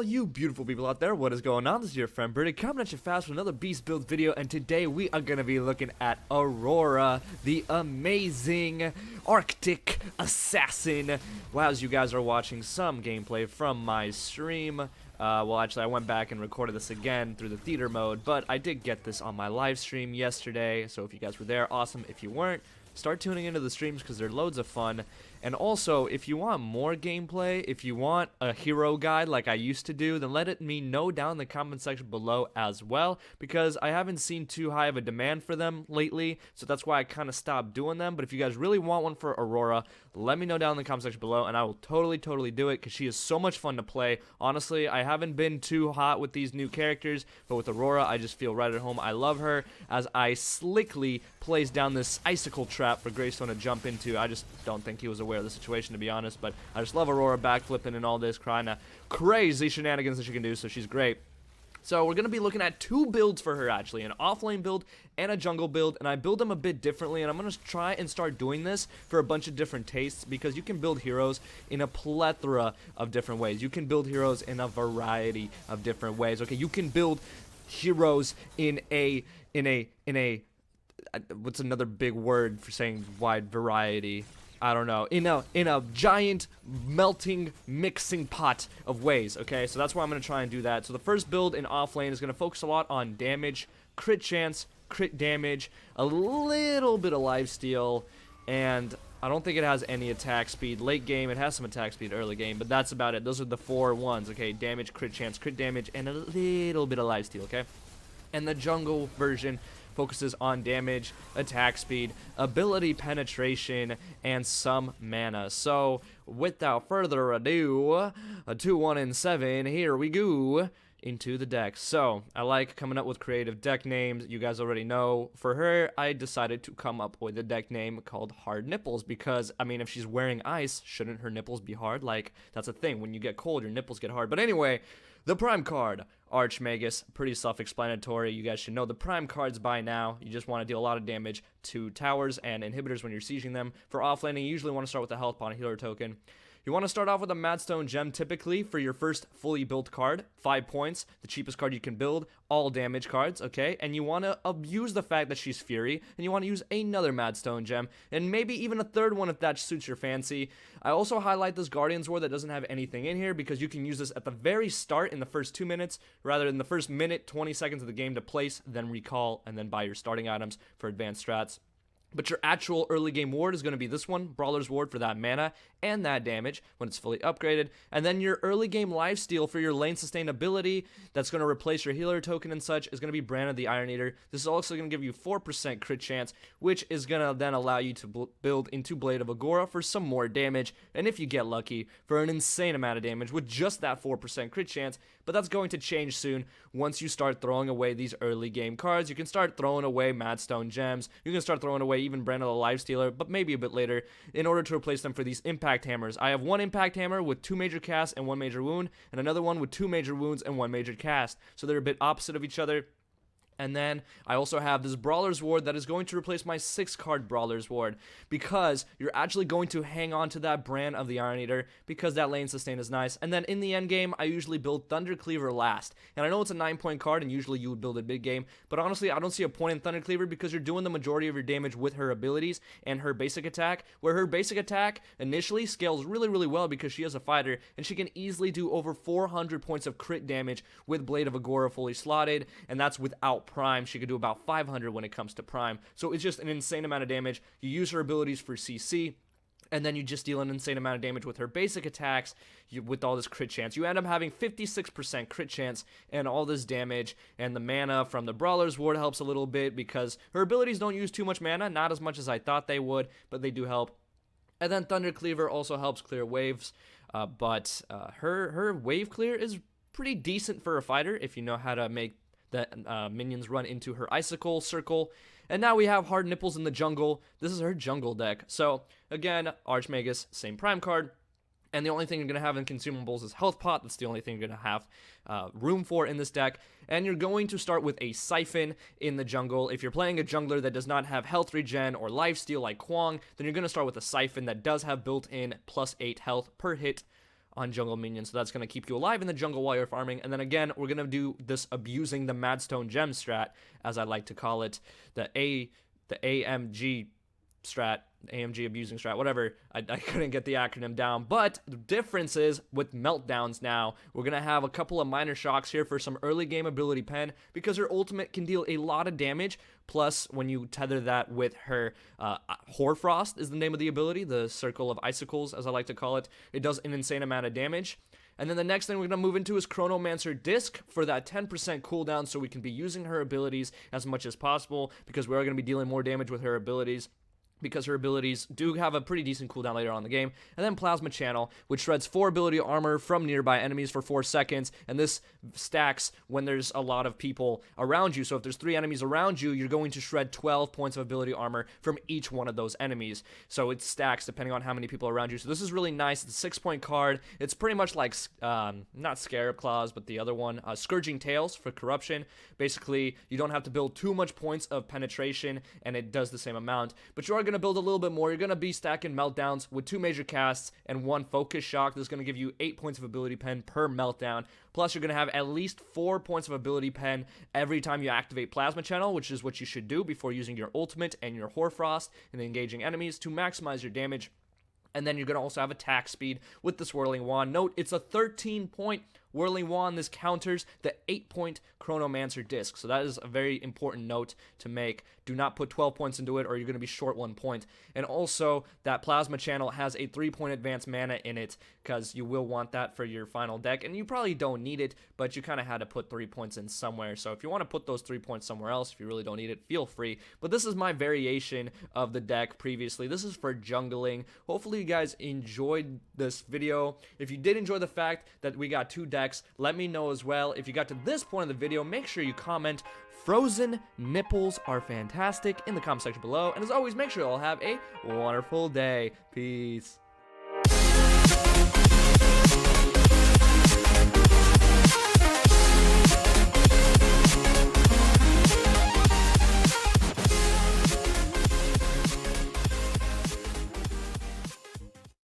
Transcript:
all you beautiful people out there, what is going on? This is your friend Birdie coming at you fast with another Beast Build video, and today we are going to be looking at Aurora, the amazing Arctic assassin. Wow, as you guys are watching some gameplay from my stream, well actually I went back and recorded this again through the theater mode, but I did get this on my live stream yesterday, so if you guys were there, awesome. If you weren't, start tuning into the streams because they're loads of fun. And also, if you want more gameplay, if you want a hero guide like I used to do, then let me know down in the comment section below as well, because I haven't seen too high of a demand for them lately, so that's why I kind of stopped doing them. But if you guys really want one for Aurora, let me know down in the comment section below, and I will totally do it, because she is so much fun to play. Honestly, I haven't been too hot with these new characters, but with Aurora, I just feel right at home. I love her as I slickly plays down this icicle trap for Greystone to jump into. I just don't think he was aware of the situation, to be honest, but I just love Aurora backflipping and all this kind of crazy shenanigans that she can do, so she's great. So we're going to be looking at two builds for her, actually, an offlane build and a jungle build, and I build them a bit differently, and I'm going to try and start doing this for a bunch of different tastes, because you can build heroes in a plethora of different ways. You can build heroes in a variety of different ways, okay? You can build heroes in a what's another big word for saying wide variety? I don't know, in a giant melting mixing pot of ways, okay? So that's why I'm going to try and do that. So the first build in offlane is going to focus a lot on damage, crit chance, crit damage, a little bit of lifesteal, and I don't think it has any attack speed. Late game, it has some attack speed early game, but that's about it. Those are the four ones, okay? Damage, crit chance, crit damage, and a little bit of lifesteal, okay? And the jungle version focuses on damage, attack speed, ability penetration, and some mana. So, without further ado, a 2, 1, and 7, here we go into the deck. So, I like coming up with creative deck names. You guys already know. For her, I decided to come up with a deck name called Hard Nipples, because, I mean, if she's wearing ice, shouldn't her nipples be hard? Like, that's a thing. When you get cold, your nipples get hard. But anyway, the Prime card, Archmagus, pretty self-explanatory. You guys should know the Prime cards by now. You just want to deal a lot of damage to towers and inhibitors when you're sieging them. For offlaning, you usually want to start with a health pot, a healer token. You want to start off with a Madstone Gem typically for your first fully built card, 5 points, the cheapest card you can build, all damage cards, okay? And you want to abuse the fact that she's Fury, and you want to use another Madstone Gem, and maybe even a third one if that suits your fancy. I also highlight this Guardian's War that doesn't have anything in here, because you can use this at the very start in the first 2 minutes, rather than the first minute, 20 seconds of the game to place, then recall, and then buy your starting items for advanced strats. But your actual early game ward is going to be this one, Brawler's Ward, for that mana and that damage when it's fully upgraded. And then your early game lifesteal for your lane sustainability that's going to replace your healer token and such is going to be Brandon the Iron Eater. This is also going to give you 4% crit chance, which is going to then allow you to build into Blade of Aurora for some more damage. And if you get lucky, for an insane amount of damage with just that 4% crit chance. But that's going to change soon once you start throwing away these early game cards. You can start throwing away Madstone Gems. You can start throwing away even Brandon the Lifestealer, but maybe a bit later, in order to replace them for these Impact Hammers. I have one Impact Hammer with 2 major casts and 1 major wound, and another one with 2 major wounds and 1 major cast. So they're a bit opposite of each other. And then I also have this Brawler's Ward that is going to replace my 6-card Brawler's Ward, because you're actually going to hang on to that Brand of the Iron Eater because that lane sustain is nice. And then in the end game, I usually build Thunder Cleaver last. And I know it's a 9-point card, and usually you would build it mid game, but honestly, I don't see a point in Thunder Cleaver because you're doing the majority of your damage with her abilities and her basic attack, where her basic attack initially scales really well because she is a fighter, and she can easily do over 400 points of crit damage with Blade of Aurora fully slotted, and that's without Prime. She could do about 500 when it comes to Prime. So it's just an insane amount of damage. You use her abilities for CC, and then you just deal an insane amount of damage with her basic attacks with all this crit chance. You end up having 56% crit chance and all this damage, and the mana from the Brawler's Ward helps a little bit because her abilities don't use too much mana, not as much as I thought they would, but they do help. And then Thunder Cleaver also helps clear waves, but her wave clear is pretty decent for a fighter if you know how to make that minions run into her icicle circle. And now we have Hard Nipples in the jungle. This is her jungle deck. So again, Archmagus, same Prime card. And the only thing you're going to have in consumables is Health Pot. That's the only thing you're going to have room for in this deck. And you're going to start with a Siphon in the jungle. If you're playing a jungler that does not have health regen or lifesteal like Kwang, then you're going to start with a Siphon that does have built-in +8 health per hit on jungle minions, so that's going to keep you alive in the jungle while you're farming. And then again, we're going to do this abusing the Madstone Gem strat, as I like to call it, the AMG strat, AMG abusing strat, whatever. I couldn't get the acronym down, but the difference is with meltdowns now, we're going to have a couple of minor shocks here for some early game ability pen, because her ultimate can deal a lot of damage. Plus, when you tether that with her Hoarfrost is the name of the ability, the Circle of Icicles, as I like to call it, it does an insane amount of damage. And then the next thing we're going to move into is Chronomancer Disc for that 10% cooldown, so we can be using her abilities as much as possible, because we are going to be dealing more damage with her abilities, because her abilities do have a pretty decent cooldown later on in the game. And then Plasma Channel, which shreds 4 ability armor from nearby enemies for 4 seconds, and this stacks when there's a lot of people around you. So if there's 3 enemies around you, you're going to shred 12 points of ability armor from each one of those enemies. So it stacks depending on how many people are around you. So this is really nice. It's a 6-point card. It's pretty much like, not Scarab Claws, but the other one, Scourging Tails for Corruption. Basically, you don't have to build too much points of penetration, and it does the same amount. But you are going to build a little bit more. You're going to be stacking meltdowns with 2 major casts and 1 focus shock. This is going to give you 8 points of ability pen per meltdown. Plus, you're going to have at least 4 points of ability pen every time you activate Plasma Channel, which is what you should do before using your ultimate and your Hoarfrost and engaging enemies to maximize your damage. And then you're going to also have attack speed with the Swirling Wand. Note, it's a 13-point Whirling Wand. This counters the 8-point Chronomancer Disc. So that is a very important note to make. Do not put 12 points into it, or you're going to be short 1 point. And also, that Plasma Channel has a 3-point advanced mana in it, because you will want that for your final deck. And you probably don't need it, but you kind of had to put 3 points in somewhere. So if you want to put those 3 points somewhere else, if you really don't need it, feel free. But this is my variation of the deck previously. This is for jungling. Hopefully you guys enjoyed this video. If you did enjoy the fact that we got 2 decks, let me know as well. If you got to this point of the video, make sure you comment "Frozen nipples are fantastic" in the comment section below. And as always, make sure you all have a wonderful day. Peace.